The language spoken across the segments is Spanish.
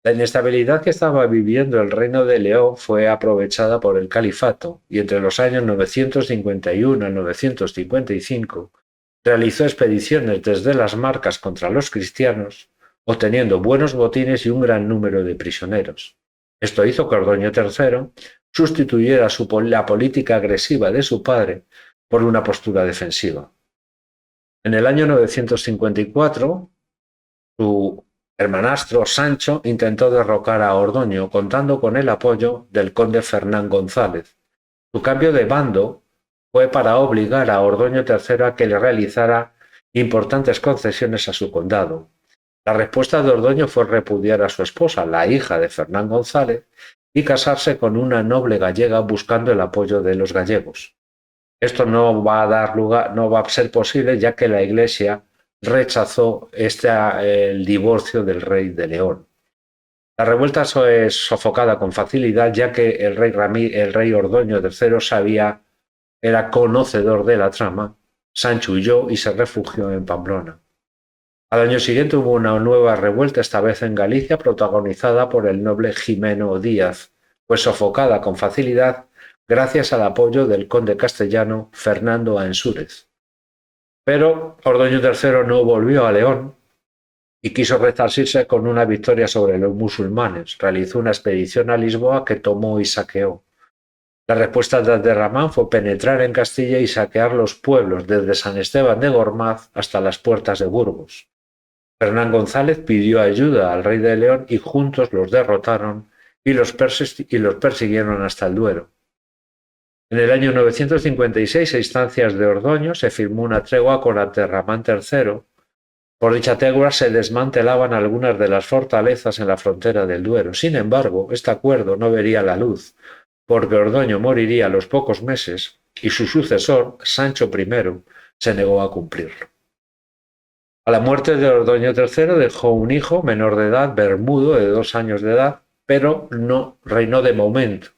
La inestabilidad que estaba viviendo el Reino de León fue aprovechada por el califato y entre los años 951 y 955 realizó expediciones desde las Marcas contra los cristianos, obteniendo buenos botines y un gran número de prisioneros. Esto hizo que Ordoño III sustituyera la política agresiva de su padre por una postura defensiva. En el año 954, su hermanastro Sancho intentó derrocar a Ordoño contando con el apoyo del conde Fernán González. Su cambio de bando fue para obligar a Ordoño III a que le realizara importantes concesiones a su condado. La respuesta de Ordoño fue repudiar a su esposa, la hija de Fernán González, y casarse con una noble gallega buscando el apoyo de los gallegos. Esto no va a dar lugar, no va a ser posible ya que la Iglesia rechazó el divorcio del rey de León. La revuelta es sofocada con facilidad ya que el rey Ordoño III era conocedor de la trama, Sancho huyó y se refugió en Pamplona. Al año siguiente hubo una nueva revuelta, esta vez en Galicia, protagonizada por el noble Jimeno Díaz, pues sofocada con facilidad gracias al apoyo del conde castellano Fernando Ansúrez. Pero Ordoño III no volvió a León y quiso resarcirse con una victoria sobre los musulmanes. Realizó una expedición a Lisboa que tomó y saqueó. La respuesta de Abderramán fue penetrar en Castilla y saquear los pueblos desde San Esteban de Gormaz hasta las puertas de Burgos. Fernán González pidió ayuda al rey de León y juntos los derrotaron y los persiguieron hasta el Duero. En el año 956, a instancias de Ordoño, se firmó una tregua con Abderramán III. Por dicha tregua se desmantelaban algunas de las fortalezas en la frontera del Duero. Sin embargo, este acuerdo no vería la luz, porque Ordoño moriría a los pocos meses y su sucesor, Sancho I, se negó a cumplirlo. A la muerte de Ordoño III dejó un hijo menor de edad, Bermudo, de 2 años de edad, pero no reinó de momento.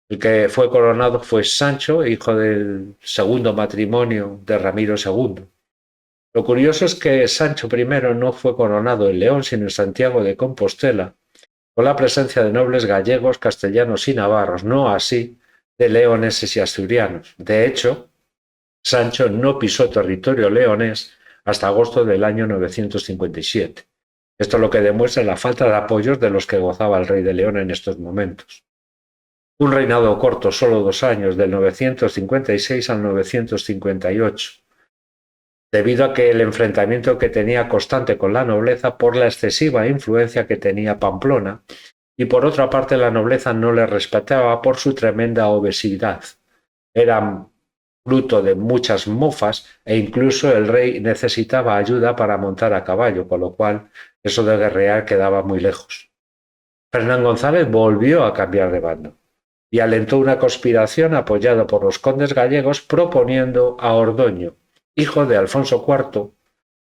El que fue coronado fue Sancho, hijo del segundo matrimonio de Ramiro II. Lo curioso es que Sancho I no fue coronado en León, sino en Santiago de Compostela, con la presencia de nobles gallegos, castellanos y navarros, no así de leoneses y asturianos. De hecho, Sancho no pisó territorio leonés hasta agosto del año 957. Esto es lo que demuestra la falta de apoyos de los que gozaba el rey de León en estos momentos. Un reinado corto, solo 2 años, del 956 al 958, debido a que el enfrentamiento que tenía constante con la nobleza por la excesiva influencia que tenía Pamplona, y por otra parte la nobleza no le respetaba por su tremenda obesidad. Era fruto de muchas mofas e incluso el rey necesitaba ayuda para montar a caballo, con lo cual eso de guerrear quedaba muy lejos. Fernán González volvió a cambiar de bando y alentó una conspiración apoyada por los condes gallegos proponiendo a Ordoño, hijo de Alfonso IV,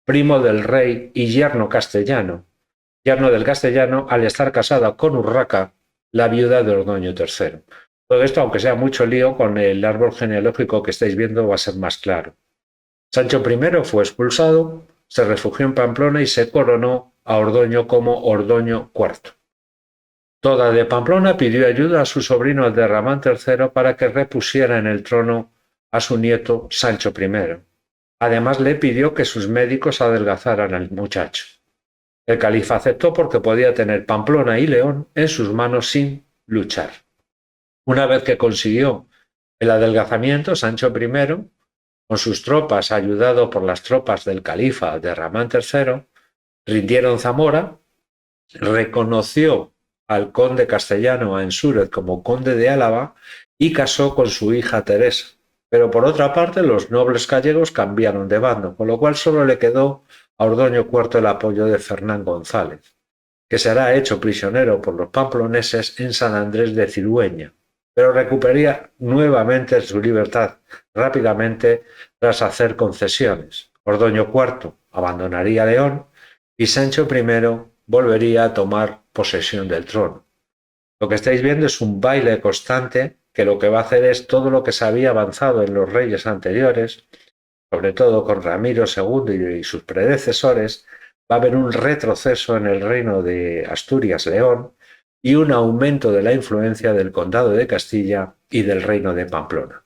primo del rey y yerno del castellano al estar casada con Urraca, la viuda de Ordoño III. Todo esto, aunque sea mucho lío, con el árbol genealógico que estáis viendo va a ser más claro. Sancho I fue expulsado, se refugió en Pamplona y se coronó a Ordoño como Ordoño IV. Toda de Pamplona pidió ayuda a su sobrino Abderramán III para que repusiera en el trono a su nieto Sancho I. Además le pidió que sus médicos adelgazaran al muchacho. El califa aceptó porque podía tener Pamplona y León en sus manos sin luchar. Una vez que consiguió el adelgazamiento, Sancho I, con sus tropas, ayudado por las tropas del califa Abderramán III, rindieron Zamora, reconoció al conde castellano Ansúrez como conde de Álava y casó con su hija Teresa. Pero por otra parte, los nobles gallegos cambiaron de bando, con lo cual solo le quedó a Ordoño IV el apoyo de Fernán González, que será hecho prisionero por los pamploneses en San Andrés de Cirueña, pero recuperaría nuevamente su libertad rápidamente tras hacer concesiones. Ordoño IV abandonaría León y Sancho I volvería a tomar posesión del trono. Lo que estáis viendo es un baile constante que lo que va a hacer es todo lo que se había avanzado en los reyes anteriores, sobre todo con Ramiro II y sus predecesores, va a haber un retroceso en el reino de Asturias-León y un aumento de la influencia del condado de Castilla y del reino de Pamplona.